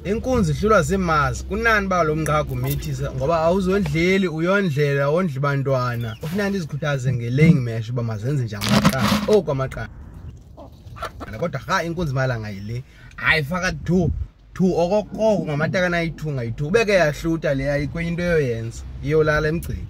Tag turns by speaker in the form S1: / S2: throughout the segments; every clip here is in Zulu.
S1: Inkunz'Ehlulwa Zimazi kunani ba lo mqhago umithisa ngoba awuzondleli uyondlela wondla bantwana ufuna izikhuthaze ngelaying mesh uba mazenze nje amaqanda okwamaqanda kodwa ha inkunzi ngayile hayi faka 2 okokoko ngamatakana ayi2 ngayi2 ubeke yahluta le ayikwenye into yoyenza iyolala emgcini.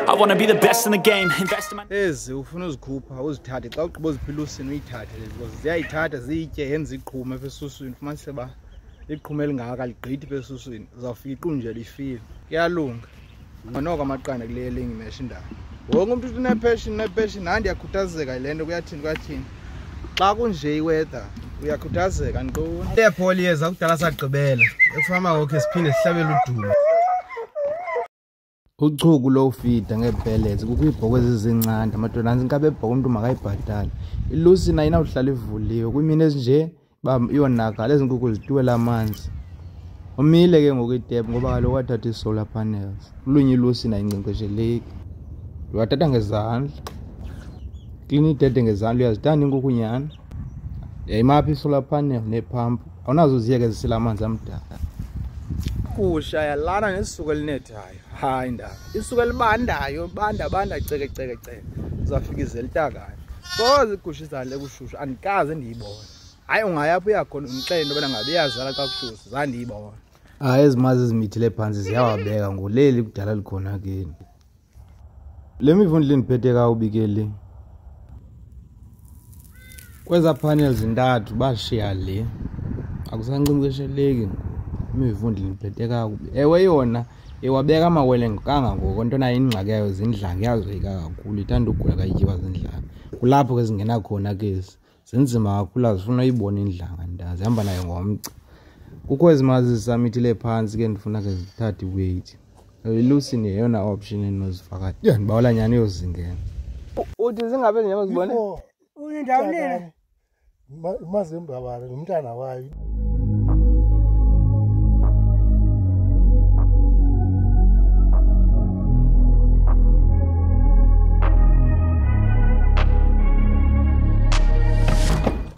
S2: I want to be the best in the game. Invest in my
S1: ufuna uzikhupha uzithathe xa ugqiba uziphila usini uyithathe because ziyayithatha ziyitye yenza iqhuma esuswini fumanise ba iqhuma elingaka ligqithi esuswini uzawufika iqunje lifile kuyalunga noko amaqanda kule laying mesh indaba wonke umuntu unepassion handi yakhuthazeka le nto kuyathini xa kunje iweather uyakhuthazeka ntoni lepoli yeza kudala sagqibela efama wonke siphinde sihlabele udumo. Uchuku lo feeder ngepellets kukho ibhoko ezizincane amadodana inkabe ebhoko umuntu makayibhatala ilusi na inawuhlala ivuliwe kwimini ezinje iyonakala lezi nkukhu zituwela amanzi umile ke ngoku itap ngoba kaloku wathatha i-solar panels ulunye ilusi na inkcenkcesheleki wathatha ngezandla clean idede ngezandla uyazithanda inkukhu nyana yayimaphi i-solar panel nepump awunazo ziyeke zisela amanzi amdaka kusha yalana nesisuku elinethayo hayi ndaba isuku elibandayo banda ceke uzafika izelitakayo so zigusha izale kushushu andikaze ndiyibona hayi ungayapha uyakhona umxele into bana ngabe iyazala xa kushushu zandiyibona hayi ezimazi ezimithile phansi ziyawabeka ngoleli kudala likhona kini le mivundla ndiphethe kawubikele kweza panels ntathu bashiya le akusankcenkcesheleki imivundla ndiphethe kakubi ewe yona ewabeka amawele kangangoko nto nayo ingxaki yayo zindlanga yazoyika kakhulu ithanda ukugula kayityiwa zindlanga kulapho ke zingena khona ke zinzima kakhulu azifuna uyibona indlanga nda zihamba nayo ngomca kukho ezimazi zisamithile phantsi ke ndifuna ke zithathe weight ilusi neyona option enozifaka ndibawela nyani yozingena uthi zingabe nyama zibone
S3: unindawo nini mazembabala nomntana wayo.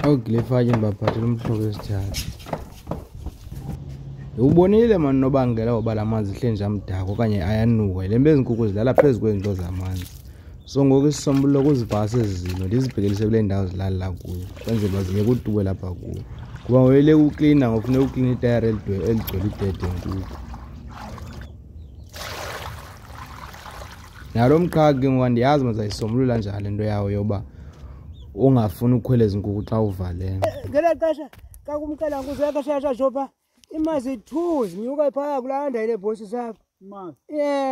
S1: awugilefanye baphathela umhlobo esithathu ubonile mani nobangela woba la manzi hle nje amdaka okanye ayanuka le mbezi inkukhu zilala phezu kwezinto zamanzi so ngoku isisombululo kuzibhasi ezizilo ndizibhekelise kule ndawo zilalala kuyo kwenzela uba ziyeke utuwe lapha kuyo kuba ngoyele uklina ngofuneka uklina itayari eligcwele idede enkukhu nalo mqhagi ngoba ndiyazi mazayisombulula njalo into yawo yoba ungafuni ukhwela izinkukhu xa uvalene
S3: ngela xesha xa kumkela nkuzeka shasha joba imazi 2 zinyuka phaya kulaa ndawo inebhosi zakho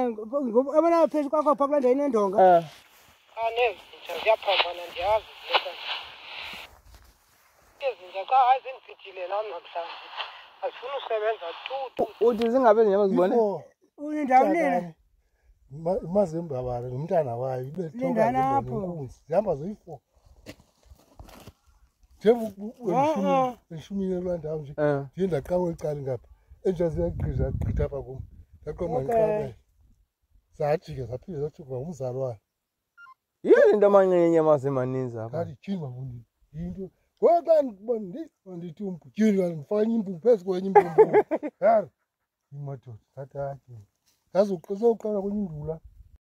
S3: ngoba abana phezulu kwakho phaa kulaa ndawo inendonga anezitha ziyaphambana ndiyazi ezinja xa azindibhidile nam namhlanje azifuna usebenza tu
S1: uthi zingabe ezinyama zibone
S3: unindawo nini
S4: mazembabala nomntana wayo
S3: lindana apho
S4: zihamba zoyi-4 njengoshumile laa ndawo nje ndiye ndaqawe ecala ngapha enja ziyagqitha apha kum ndaqoma ndiqabele zajike zaphinde zathuka umzalwane
S1: yiyo into amancinci amaninzi apha
S4: ngathi tyhini mabundini yinto ngoku xa ndithi umbutyini kanti ndifanye impumpu phezu kwenye impumpu yari imadoda thatha yathi ndazoqala kwenye indula